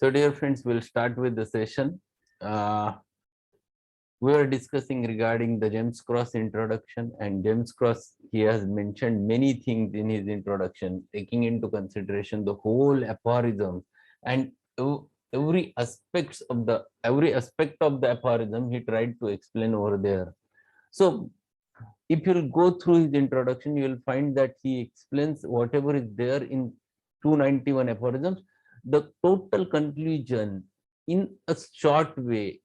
So, dear friends, we'll start with the session. We were discussing regarding the James Krauss introduction, and James Krauss, he has mentioned many things in his introduction, taking into consideration the whole aphorism and every aspect of the aphorism he tried to explain over there. So, if you'll go through his introduction, you will find that he explains whatever is there in 291 aphorisms, the total conclusion in a short way,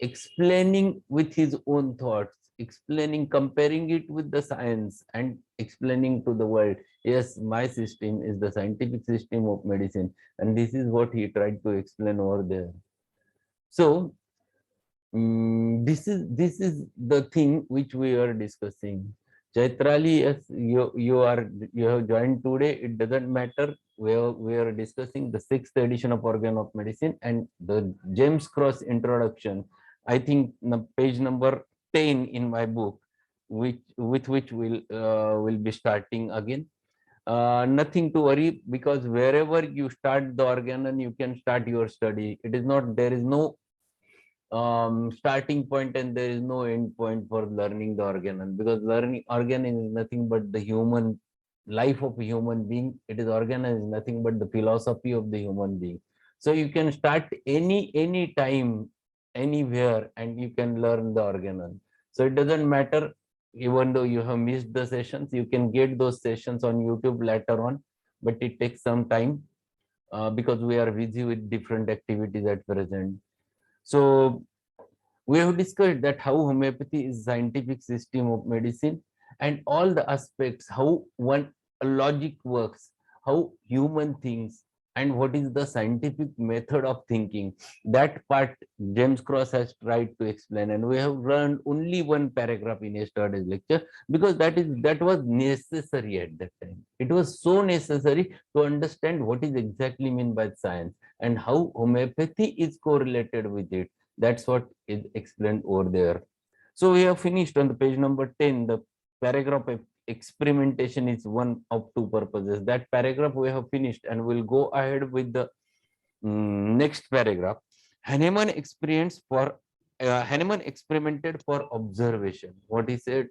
explaining with his own thoughts, explaining, comparing it with the science and explaining to the world, yes, my system is the scientific system of medicine. And this is what he tried to explain over there. So, this is the thing which we are discussing. Chaitrali, yes, you have joined today. It doesn't matter. We are discussing the 6th edition of Organon of Medicine and the James Krauss introduction. I think the page number 10 in my book, with which will be starting again. Nothing to worry, because wherever you start the organon, you can start your study. It is not, there is no starting point and there is no end point for learning the organon, because learning organon is nothing but the human life of a human being. It is organon is nothing but the philosophy of the human being. So you can start any time, anywhere, and you can learn the organon. So it doesn't matter, even though you have missed the sessions, you can get those sessions on YouTube later on, but it takes some time because we are busy with different activities at present. So we have discussed that how homeopathy is scientific system of medicine and all the aspects, how one logic works, how human thinks, and what is the scientific method of thinking. That part James Krauss has tried to explain, and we have learned only one paragraph in yesterday's lecture, because that was necessary at that time. It was so necessary to understand what is exactly meant by science and how homeopathy is correlated with it. That's what is explained over there. So we have finished on the page number 10. The paragraph of experimentation is one of two purposes. That paragraph we have finished, and we'll go ahead with the next paragraph. Hahnemann experimented for observation. What he said,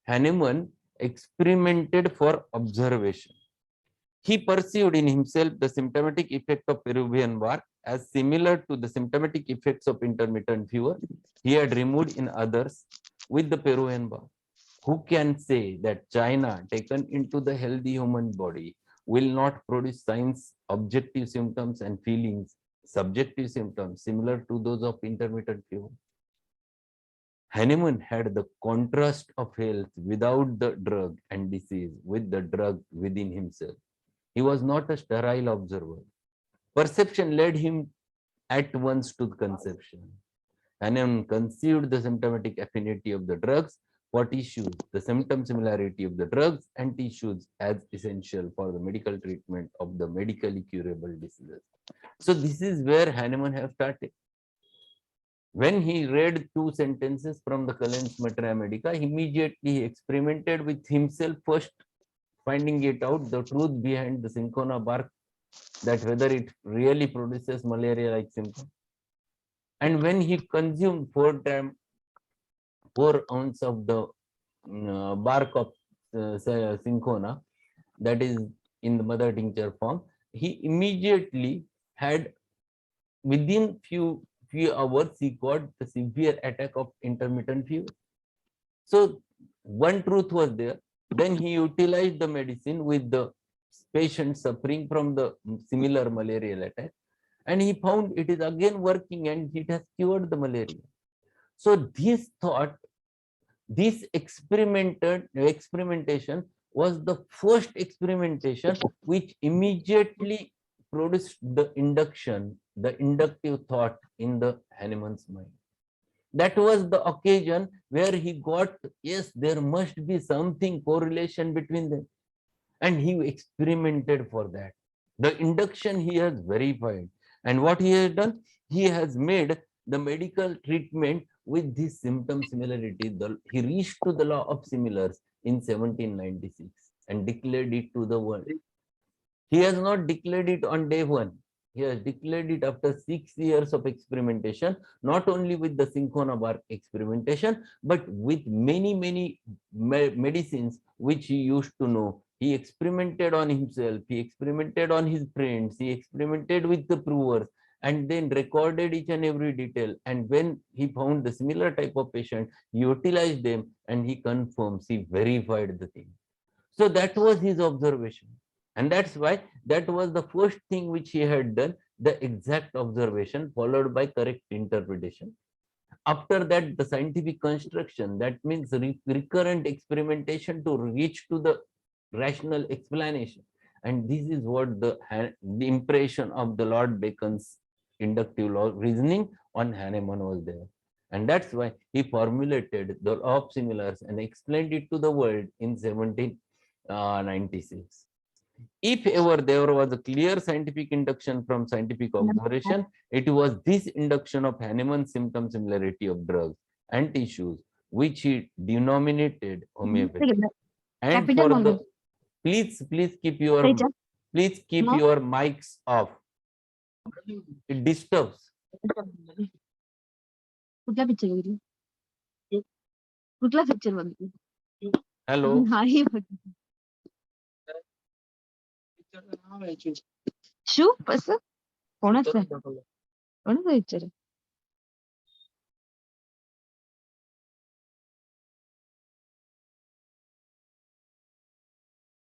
Hahnemann experimented for observation. He perceived in himself the symptomatic effect of Peruvian bark as similar to the symptomatic effects of intermittent fever he had removed in others with the Peruvian bark. Who can say that China, taken into the healthy human body, will not produce signs, objective symptoms, and feelings, subjective symptoms similar to those of intermittent fever? Hahnemann had the contrast of health without the drug and disease with the drug within himself. He was not a sterile observer. Perception led him at once to conception. Hahnemann conceived the symptomatic affinity of the drugs for tissues, the symptom similarity of the drugs and tissues as essential for the medical treatment of the medically curable diseases. So this is where Hahnemann have started. When he read two sentences from the Cullen's Materia Medica, immediately he experimented with himself first, finding it out, the truth behind the cinchona bark, that whether it really produces malaria-like symptoms. And when he consumed 4 ounce of the bark of cinchona, that is in the mother tincture form, he immediately had, within few hours, he got the severe attack of intermittent fever. So one truth was there. Then he utilized the medicine with the patient suffering from the similar malarial attack, and he found it is again working and it has cured the malaria. So this thought, this experimentation was the first experimentation which immediately produced the inductive thought in the Hahnemann's mind. That was the occasion where he got, yes, there must be something correlation between them. And he experimented for that. The induction he has verified. And what he has done, he has made the medical treatment with this symptom similarity. He reached to the law of similars in 1796 and declared it to the world. He has not declared it on day one. He has declared it after 6 years of experimentation, not only with the cinchona bark experimentation, but with many medicines which he used to know. He experimented on himself, he experimented on his friends, he experimented with the provers, and then recorded each and every detail. And when he found the similar type of patient, he utilized them and he confirms, he verified the thing. So that was his observation. And that's why that was the first thing which he had done, the exact observation followed by correct interpretation. After that, the scientific construction, that means recurrent experimentation to reach to the rational explanation. And this is what the impression of the Lord Bacon's inductive law reasoning on Hahnemann was there. And that's why he formulated the law of similars and explained it to the world in 1796. If ever there was a clear scientific induction from scientific observation, it was this induction of Hahnemann's symptom similarity of drugs and tissues, which he denominated homeopathy. And for the please keep your mics off. It disturbs. Hello.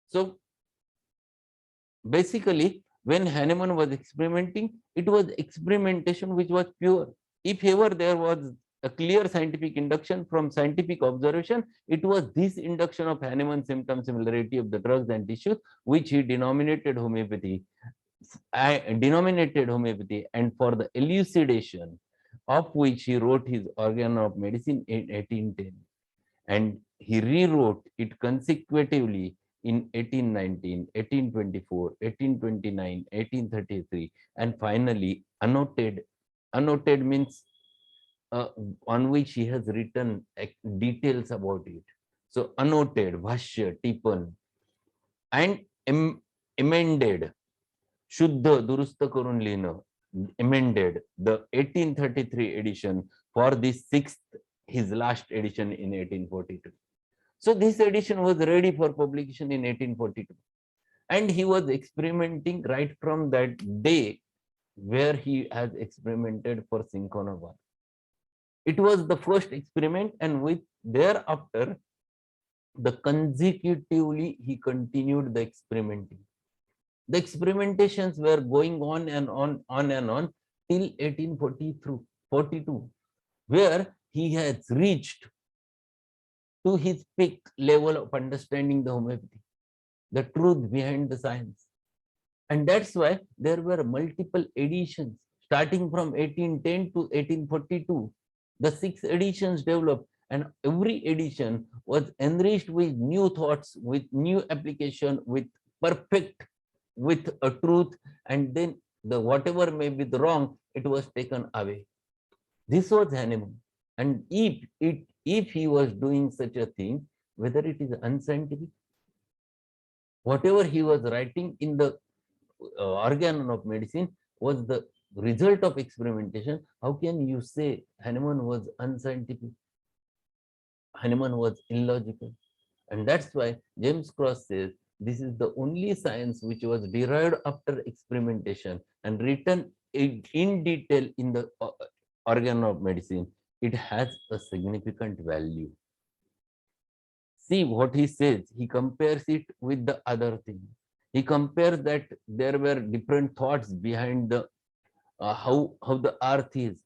So basically, when Hahnemann was experimenting, it was experimentation which was pure. If ever there was a clear scientific induction from scientific observation, it was this induction of Hahnemann's symptom similarity of the drugs and tissues, which he denominated homeopathy. And for the elucidation of which he wrote his Organon of Medicine in 1810. And he rewrote it consecutively in 1819, 1824, 1829, 1833, and finally annotated. Annotated means on which he has written details about it. So annotated, Bhashya, Tipan, and amended, Shuddha, Durustha Karun Lina, amended the 1833 edition for this sixth, his last edition in 1842. So this edition was ready for publication in 1842. And he was experimenting right from that day where he has experimented for cinchona bark. It was the first experiment, and with thereafter, the consecutively he continued the experimenting. The experimentations were going on and on till 1842, where he has reached to his peak level of understanding the homeopathy, the truth behind the science. And that's why there were multiple editions starting from 1810 to 1842. The 6 editions developed, and every edition was enriched with new thoughts, with new application, with perfect, with a truth, and then the whatever may be the wrong, it was taken away. This was Hahnemann. And if he was doing such a thing, whether it is unscientific, whatever he was writing in the Organon of Medicine was the result of experimentation. How can you say Hahnemann was unscientific? Hahnemann was illogical. And that's why James Krauss says this is the only science which was derived after experimentation and written in detail in the Organon of Medicine. It has a significant value. See what he says. He compares it with the other thing. He compares that there were different thoughts behind the how the earth is,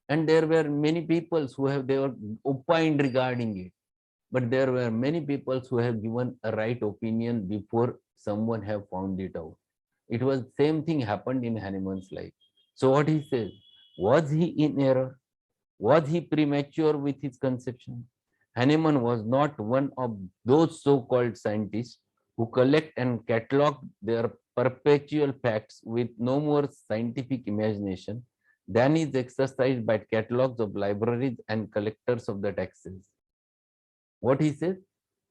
and there were many people who they were opined regarding it, but there were many people who have given a right opinion before someone have found it out. It was same thing happened in Hahnemann's life. So what he says, was he in error? Was he premature with his conception? Hahnemann was not one of those so-called scientists who collect and catalog their perpetual facts with no more scientific imagination than is exercised by catalogs of libraries and collectors of the taxes. What he says,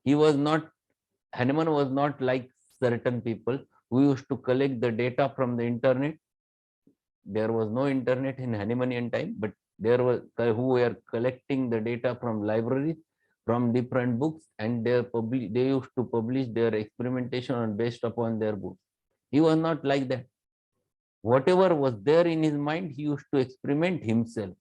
Hahnemann was not like certain people who used to collect the data from the internet There was no internet in Hahnemannian time, but there was who were collecting the data from libraries, from different books, and they used to publish their experimentation on based upon their books. He was not like that. Whatever was there in his mind, he used to experiment himself.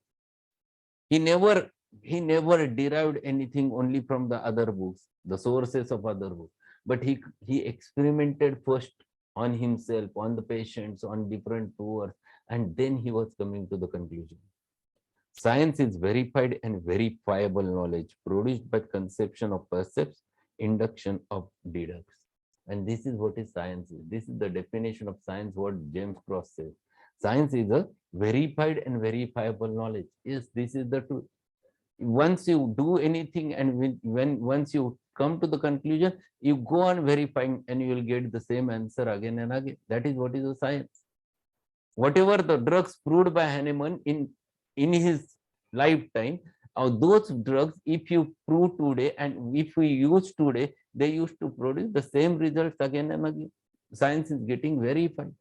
He never derived anything only from the other books, the sources of other books, but he experimented first on himself, on the patients, on different tumors, and then he was coming to the conclusion. Science is verified and verifiable knowledge produced by conception of percepts, induction of deducts. And this is what is science is. This is the definition of science, what James Krauss says. Science is a verified and verifiable knowledge. Yes, this is the truth. Once you do anything and once you come to the conclusion, you go on verifying and you will get the same answer again and again. That is what is the science. Whatever the drugs proved by Hahnemann in his lifetime, those drugs, if you prove today and if we use today, they used to produce the same results again and again. Science is getting verified.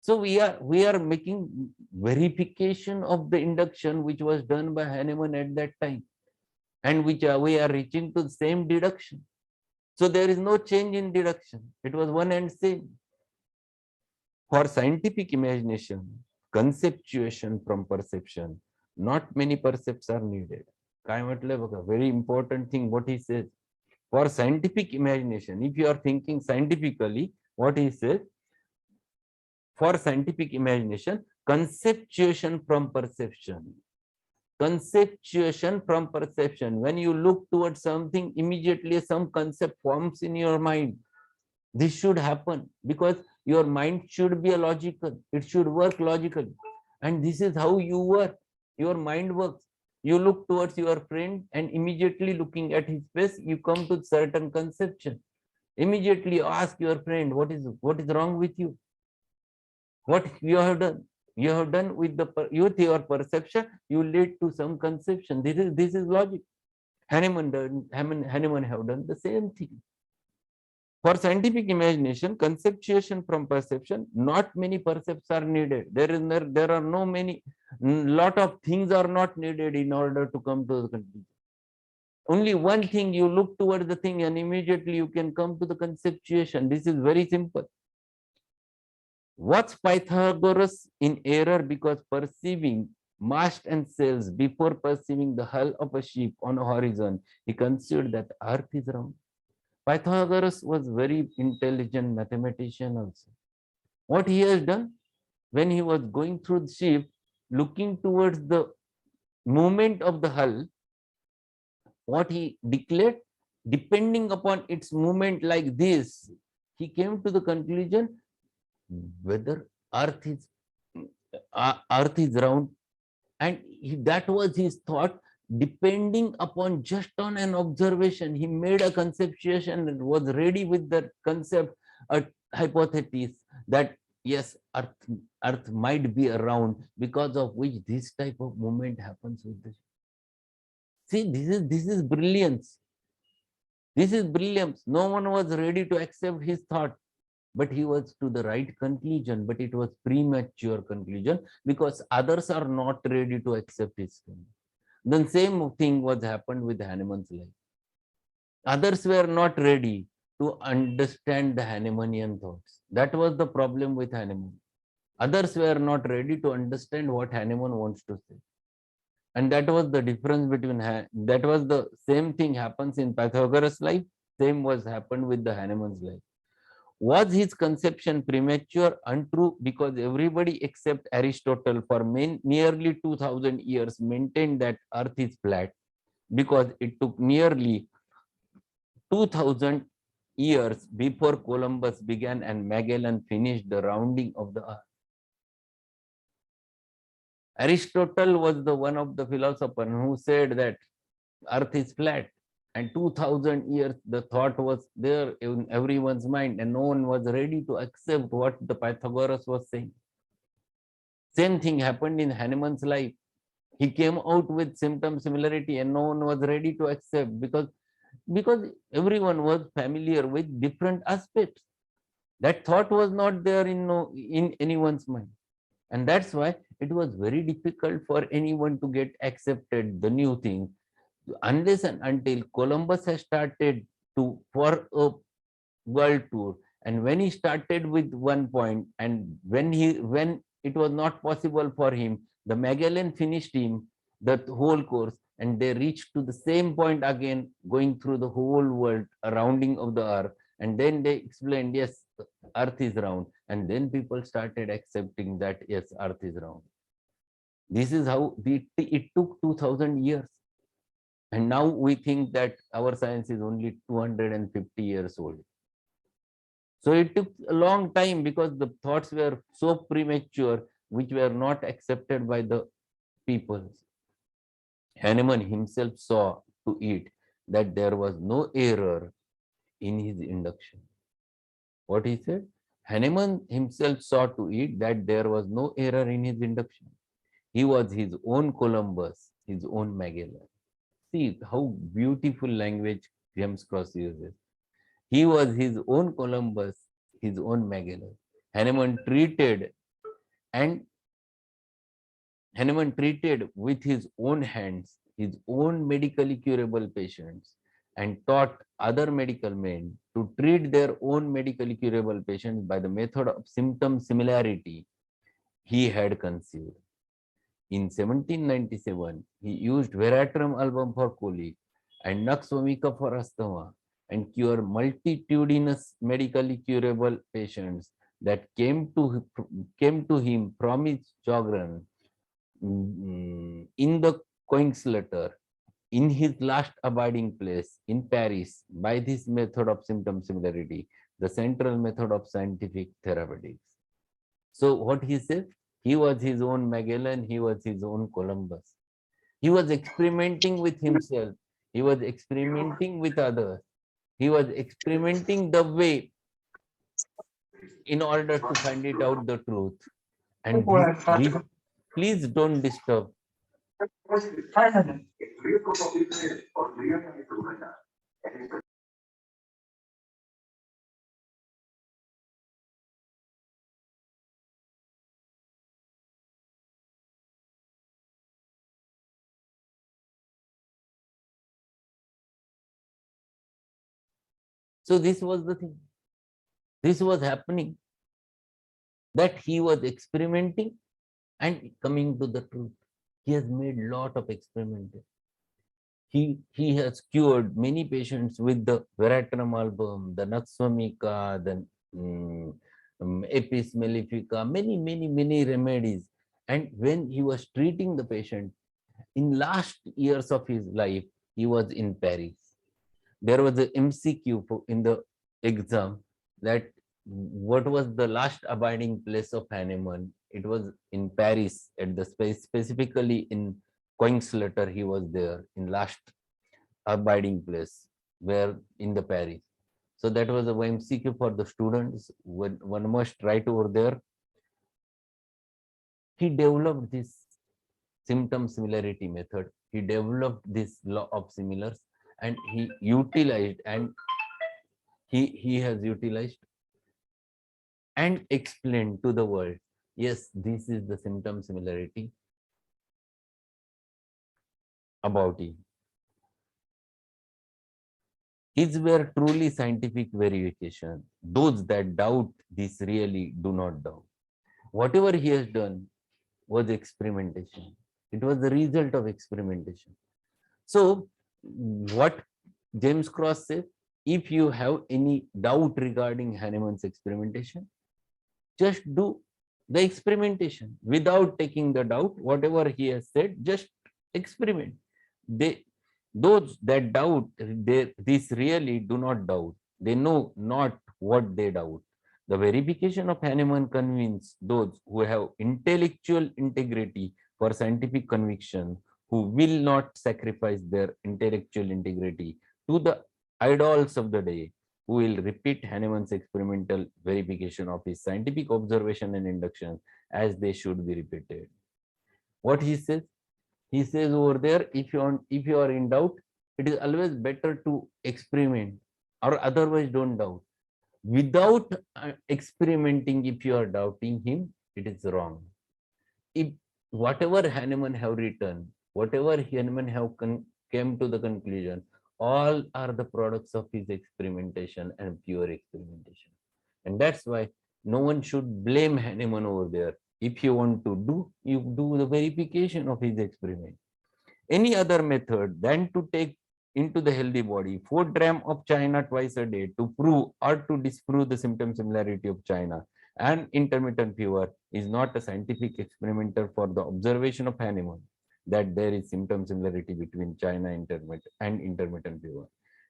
So we are making verification of the induction which was done by Hahnemann at that time, and which we are reaching to the same deduction. So there is no change in deduction. It was one and same. For scientific imagination, conceptuation from perception, not many percepts are needed. Very important thing what he says. For scientific imagination, if you are thinking scientifically, what he says, for scientific imagination, conceptuation from perception. Conceptuation from perception. When you look towards something, immediately some concept forms in your mind. This should happen because your mind should be a logical. It should work logically. And this is how you work. Your mind works. You look towards your friend and immediately looking at his face, you come to certain conception. Immediately ask your friend, what is wrong with you? What you have done? You have done with your perception, you lead to some conception. This is logic. Hahnemann have done the same thing. For scientific imagination, conceptuation from perception, not many percepts are needed. There are no many, lot of things are not needed in order to come to the conclusion. Only one thing, you look towards the thing and immediately you can come to the conceptuation. This is very simple. Was Pythagoras in error because perceiving mast and cells before perceiving the hull of a ship on a horizon, he considered that Earth is round? Pythagoras was very intelligent mathematician also. What he has done, when he was going through the ship, looking towards the movement of the hull, what he declared, depending upon its movement like this, he came to the conclusion whether Earth is round, and that was his thought. Depending upon just on an observation, he made a conceptuation and was ready with the concept, a hypothesis that yes, Earth might be around, because of which this type of movement happens with the. See, this is brilliance. This is brilliance. No one was ready to accept his thought, but he was to the right conclusion, but it was premature conclusion because others are not ready to accept his conclusion. The same thing was happened with Hahnemann's life. Others were not ready to understand the Hahnemannian thoughts. That was the problem with Hahnemann. Others were not ready to understand what Hahnemann wants to say. And that was the difference between, that was the same thing happens in Pythagoras' life, same was happened with the Hahnemann's life. Was his conception premature? Untrue, because everybody except Aristotle for nearly 2000 years maintained that Earth is flat, because it took nearly 2000 years before Columbus began and Magellan finished the rounding of the Earth. Aristotle was the one of the philosophers who said that Earth is flat, and 2000 years the thought was there in everyone's mind, and no one was ready to accept what the Pythagoras was saying. Same thing happened in Hahnemann's life. He came out with symptom similarity, and no one was ready to accept because everyone was familiar with different aspects. That thought was not there in anyone's mind. And that's why it was very difficult for anyone to get accepted the new thing, unless and until Columbus has started to for a world tour. And when he started with one point, and when it was not possible for him, the Magellan finished him the whole course, and they reached to the same point again, going through the whole world, a rounding of the earth. And then they explained, yes, earth is round. And then people started accepting that, yes, earth is round. This is how it took 2000 years. And now we think that our science is only 250 years old. So it took a long time because the thoughts were so premature, which were not accepted by the people. Hahnemann himself saw to it that there was no error in his induction. What he said? Hahnemann himself saw to it that there was no error in his induction. He was his own Columbus, his own Magellan. See how beautiful language James Krauss uses. He was his own Columbus, his own Magellan. Hahnemann treated and Hahnemann treated with his own hands his own medically curable patients and taught other medical men to treat their own medically curable patients by the method of symptom similarity he had conceived. In 1797, he used Veratrum album for colic and Nux vomica for asthma and cured multitudinous medically curable patients that came to him from his Jogren in the Coing's letter in his last abiding place in Paris by this method of symptom similarity, the central method of scientific therapeutics. So what he said, he was his own Magellan, he was his own Columbus. He was experimenting with himself, he was experimenting with others, he was experimenting the way in order to find it out the truth. And this please don't disturb. So this was the thing. This was happening, that he was experimenting and coming to the truth. He has made a lot of experiments. He has cured many patients with the Veratrum album, the Nux vomica, the Apis mellifica, many remedies. And when he was treating the patient, in last years of his life, he was in Paris. There was a MCQ in the exam that what was the last abiding place of Hahnemann. It was in Paris, at the space, specifically in Coing's letter, he was there in last abiding place, where in the Paris. So that was a MCQ for the students. One must write over there. He developed this symptom similarity method. He developed this law of similars, and he utilized and he has utilized and explained to the world, yes, this is the symptom similarity about it. His were truly scientific verification. Those that doubt this really do not doubt. Whatever he has done was experimentation. It was the result of experimentation. So what James Krauss said, if you have any doubt regarding Hahnemann's experimentation, just do the experimentation without taking the doubt. Whatever he has said, just experiment. Those that doubt, this really do not doubt. They know not what they doubt. The verification of Hahnemann convinces those who have intellectual integrity for scientific conviction, who will not sacrifice their intellectual integrity to the idols of the day, who will repeat Hahnemann's experimental verification of his scientific observation and induction as they should be repeated. What he says? He says over there, if you are in doubt, it is always better to experiment, or otherwise don't doubt. Without experimenting, if you are doubting him, it is wrong. if whatever Hahnemann have written, whatever Hahnemann have came to the conclusion, all are the products of his experimentation and pure experimentation. And that's why no one should blame Hahnemann over there. If you want to do, you do the verification of his experiment. Any other method than to take into the healthy body 4 gram of China twice a day to prove or to disprove the symptom similarity of China and intermittent fever is not a scientific experimenter for the observation of Hahnemann that there is symptom similarity between China and intermittent fever.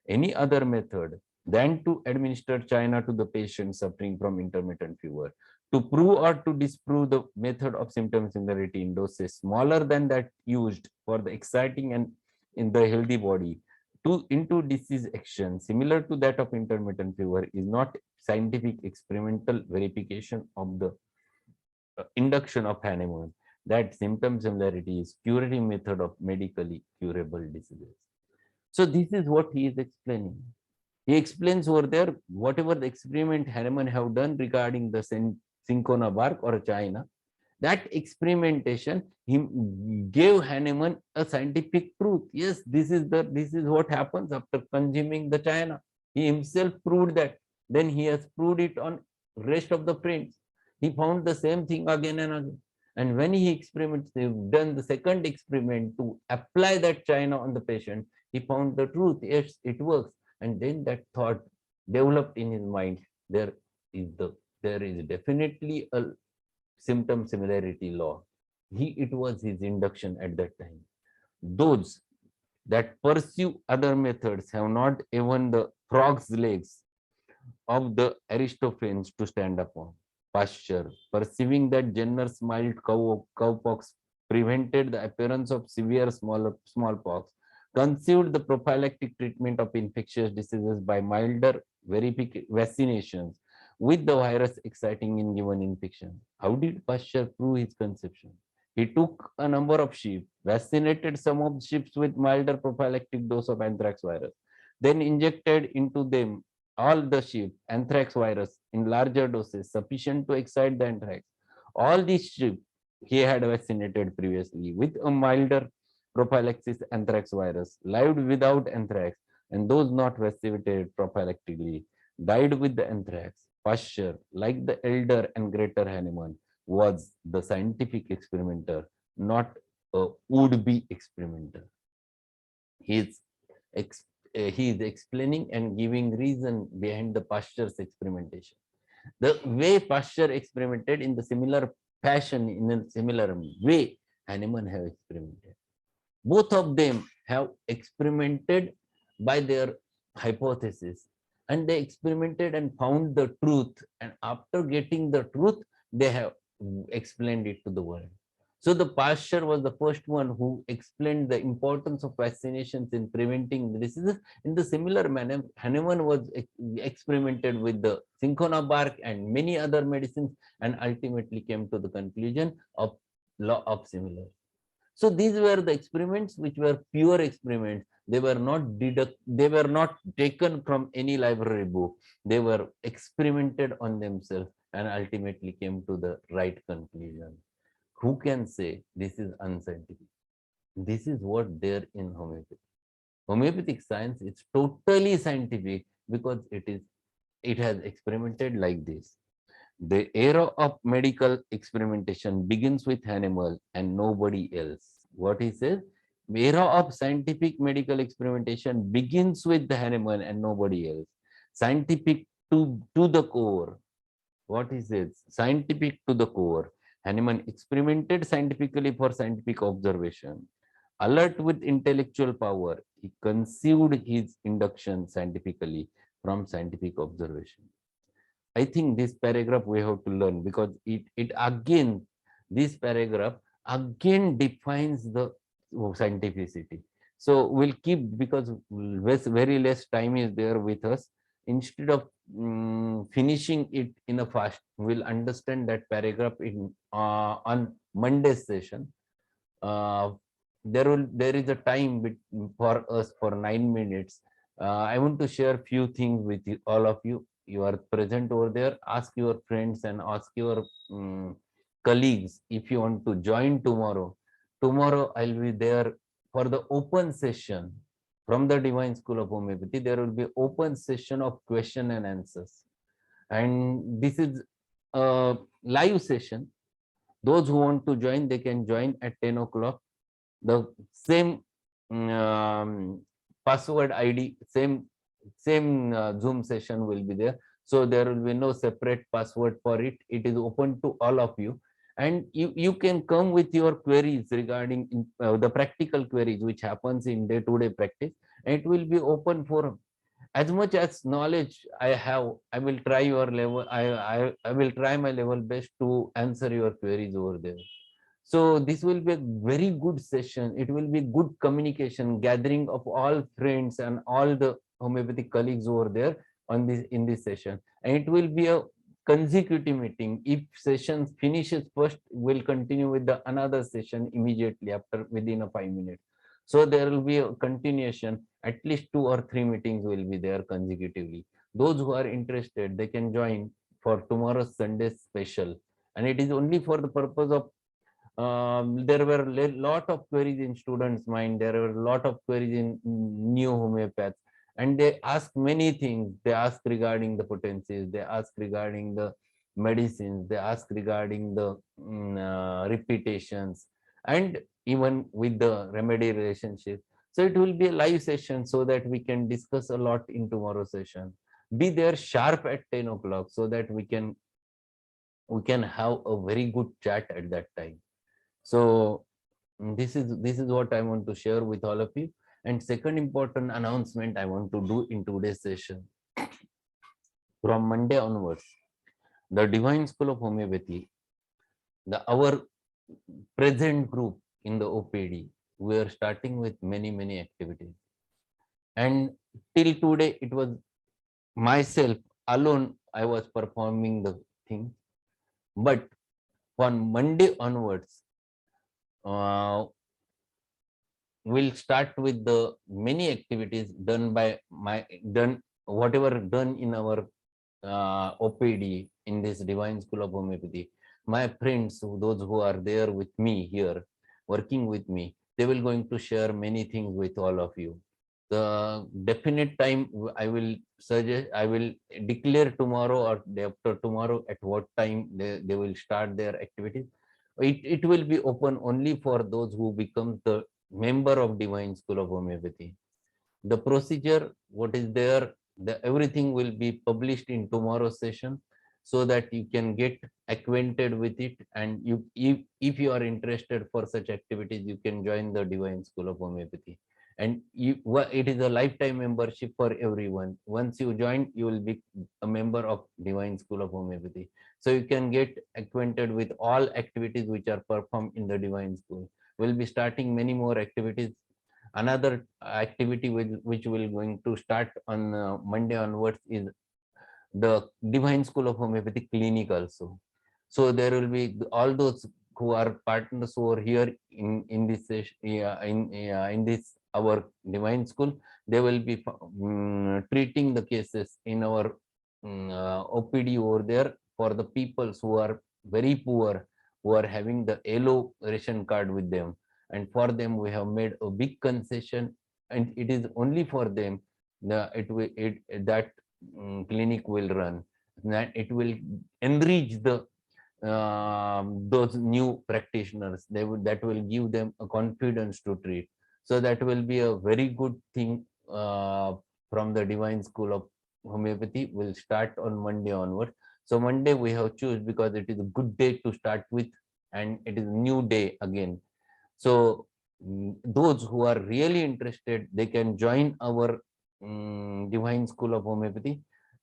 Any other method than to administer China to the patient suffering from intermittent fever to prove or to disprove the method of symptom similarity in doses smaller than that used for the exciting and in the healthy body to into disease action similar to that of intermittent fever is not scientific experimental verification of the induction of Hahnemann that symptom similarity is curative method of medically curable diseases. So this is what he is explaining. He explains over there whatever the experiment Hahnemann have done regarding the cinchona bark or China. That experimentation he gave Hahnemann a scientific truth. Yes, this is what happens after consuming the China. He himself proved that. Then he has proved it on rest of the prints. He found the same thing again and again. And when he experiments, they've done the second experiment to apply that China on the patient. He found the truth. Yes, it works. And then that thought developed in his mind. There is definitely a symptom similarity law. It was his induction at that time. Those that pursue other methods have not even the frog's legs of the Aristophanes to stand upon. Pasteur, perceiving that Jenner's mild cowpox prevented the appearance of severe smallpox, conceived the prophylactic treatment of infectious diseases by milder vaccinations with the virus exciting in given infection. How did Pasteur prove his conception? He took a number of sheep, vaccinated some of the sheep with milder prophylactic dose of anthrax virus, then injected into them all the sheep anthrax virus in larger doses sufficient to excite the anthrax. All these sheep he had vaccinated previously with a milder prophylaxis anthrax virus, lived without anthrax, and those not vaccinated prophylactically died with the anthrax. Pasteur, like the elder and greater Hahnemann, was the scientific experimenter, not a would-be experimenter. He is, he is explaining and giving reason behind the Pasteur's experimentation. The way Pasteur experimented in the similar fashion, in a similar way, Hahnemann have experimented. Both of them have experimented by their hypothesis, and they experimented and found the truth, and after getting the truth they have explained it to the world. So the Pasteur was the first one who explained the importance of vaccinations in preventing diseases. In the similar manner, Hahnemann was experimented with the cinchona bark and many other medicines and ultimately came to the conclusion of law of similarity. So these were the experiments which were pure experiments. They were not taken from any library book. They were experimented on themselves and ultimately came to the right conclusion. Who can say this is unscientific? This is what there in homeopathy. Homeopathic science is totally scientific because it has experimented like this. The era of medical experimentation begins with Hahnemann and nobody else. What he says, the era of scientific medical experimentation begins with the Hahnemann and nobody else. Scientific to the core. What he says, scientific to the core. Hahnemann experimented scientifically for scientific observation. Alert with intellectual power, he conceived his induction scientifically from scientific observation. I think this paragraph we have to learn because it again, this paragraph again defines the scientificity. So we'll keep, because very less time is there with us, instead of finishing it in a fast, we'll understand that paragraph in on Monday's session. There is a time for us for 9 minutes. I want to share few things with you, all of you. You are present over there. Ask your friends and ask your colleagues, if you want to join tomorrow I'll be there for the open session from the Divine School of Homeopathy. There will be open session of question and answers. And this is a live session. Those who want to join, they can join at 10 o'clock. The same password ID, same Zoom session will be there. So there will be no separate password for it. It is open to all of you. And you can come with your queries regarding the practical queries which happens in day-to-day practice. And it will be open forum. As much as knowledge I have, I will try your level. I will try my level best to answer your queries over there. So this will be a very good session. It will be good communication, gathering of all friends and all the homeopathic colleagues over there on this in this session. And it will be a consecutive meeting. If session finishes first, we'll continue with the another session immediately after within a 5 minutes. So there will be a continuation. At least 2 or 3 meetings will be there consecutively. Those who are interested, they can join for tomorrow's Sunday special. And it is only for the purpose of there were a lot of queries in students' mind. There were a lot of queries in new homeopaths, and they ask many things. They ask regarding the potencies. They ask regarding the medicines. They ask regarding the repetitions, and even with the remedy relationship. So it will be a live session so that we can discuss a lot in tomorrow's session. Be there sharp at 10 o'clock so that we can have a very good chat at that time. So this is what I want to share with all of you. And second important announcement I want to do in today's session. From Monday onwards, the Divine School of Homeopathy, our present group in the OPD, we are starting with many activities. And till today, it was myself alone, I was performing the thing. But from Monday onwards, we'll start with the many activities done by whatever done in our OPD in this Divine School of Homeopathy. My friends, those who are there with me here, working with me, they will going to share many things with all of you. The definite time I will suggest, I will declare tomorrow or day after tomorrow at what time they will start their activities. It will be open only for those who become the member of Divine School of Homeopathy. The procedure, what is there, everything will be published in tomorrow's session so that you can get acquainted with it. And if you are interested for such activities, you can join the Divine School of Homeopathy. And it is a lifetime membership for everyone. Once you join, you will be a member of Divine School of Homeopathy. So you can get acquainted with all activities which are performed in the Divine School. We'll be starting many more activities. Another activity which will going to start on Monday onwards is the Divine School of Homeopathy clinic also. So there will be all those who are partners over here in this in this our Divine School. They will be treating the cases in our OPD over there for the people who are very poor, who are having the yellow ration card with them. And for them, we have made a big concession, and it is only for them that clinic will run. That it will enrich the those new practitioners. That will give them a confidence to treat. So that will be a very good thing from the Divine School of Homeopathy. Will start on Monday onward. So Monday we have choose because it is a good day to start with, and it is a new day again. So those who are really interested, they can join our Divine School of Homeopathy.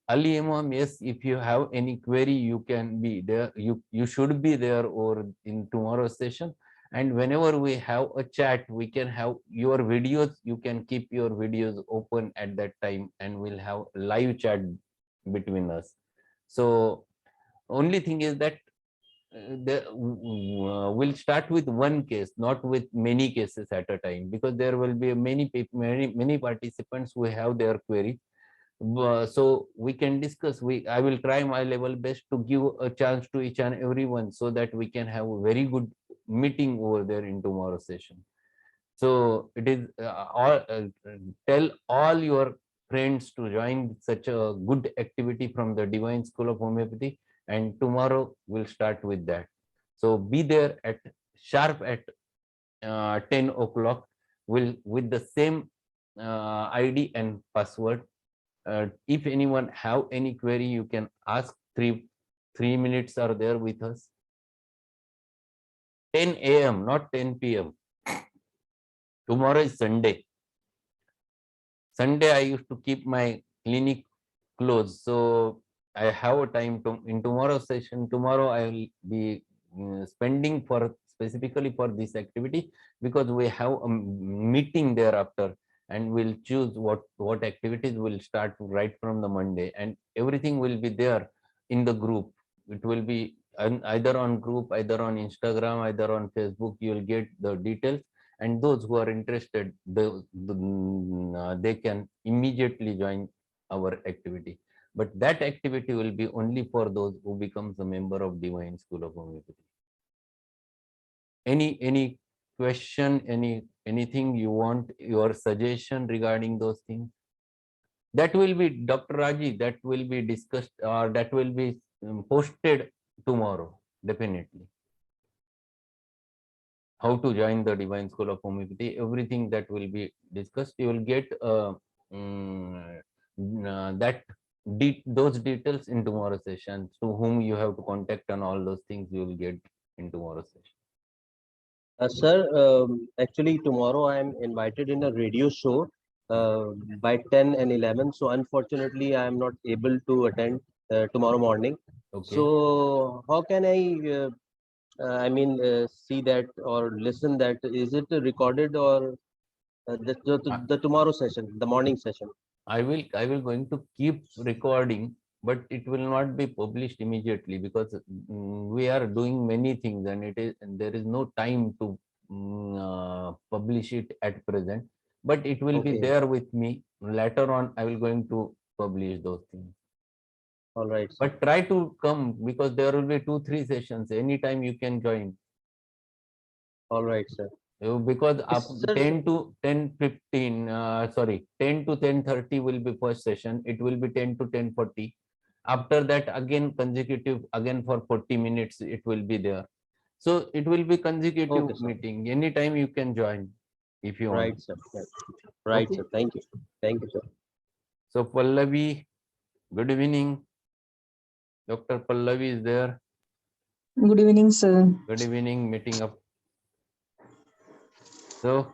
Ali Imam, yes, if you have any query, you can be there. You should be there or in tomorrow's session. And whenever we have a chat, we can have your videos. You can keep your videos open at that time, and we'll have live chat between us. So only thing is that we'll start with one case, not with many cases at a time, because there will be many participants who have their query. So we can discuss. I will try my level best to give a chance to each and everyone so that we can have a very good meeting over there in tomorrow's session. So it is tell all your friends to join such a good activity from the Divine School of Homeopathy, and tomorrow we'll start with that. So be there at sharp at 10 o'clock will with the same ID and password. If anyone have any query, you can ask. 3 minutes are there with us. 10 a.m. not 10 p.m. Tomorrow is Sunday. Sunday I used to keep my clinic closed, so I have a time to in tomorrow's session. Tomorrow I will be spending for specifically for this activity, because we have a meeting thereafter, and we'll choose what activities will start right from the Monday, and everything will be there in the group. It will be either on group, either on Instagram, either on Facebook. You will get the details, and those who are interested, they can immediately join our activity. But that activity will be only for those who becomes a member of Divine School of Homeopathy. Any question, anything you want, your suggestion regarding those things? That will be, Dr. Raji, that will be discussed, or that will be posted tomorrow, definitely. How to join the Divine School of Homeopathy, everything that will be discussed. You will get those details in tomorrow's session, to whom you have to contact, and all those things you will get in tomorrow's session. Sir, actually tomorrow I am invited in a radio show by 10 and 11. So unfortunately, I am not able to attend tomorrow morning. Okay. So how can I see that or listen that? Is it recorded or the tomorrow session, the morning session? I will going to keep recording, but it will not be published immediately, because we are doing many things, and there is no time to publish it at present. But it will be Okay. there with me. Later on, I will going to publish those things. All right. Sir. But try to come, because there will be 2-3 sessions. Anytime you can join. All right, sir. Because Yes, sir. 10 to 10:15, 10 to 10:30 will be first session. It will be 10 to 10:40. After that, again consecutive, again for 40 minutes it will be there. So it will be consecutive Okay, sir. meeting. Anytime you can join if you want. Right, sir. Right, Okay. sir. Thank you. Thank you, sir. So Pallavi, good evening. Dr. Pallavi is there. Good evening, sir. Good evening, meeting up. So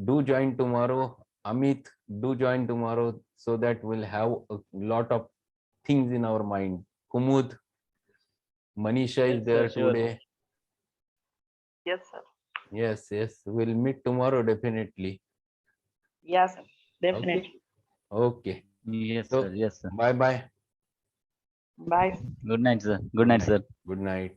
do join tomorrow. Amit, do join tomorrow, so that we'll have a lot of things in our mind. Kumud, Manisha is there today. Yes, sir. Yes, we'll meet tomorrow definitely. Yes, sir. Definitely. Okay. Yes, So, sir. Yes, sir. bye. Bye. Good night, sir. Good night, sir. Good night.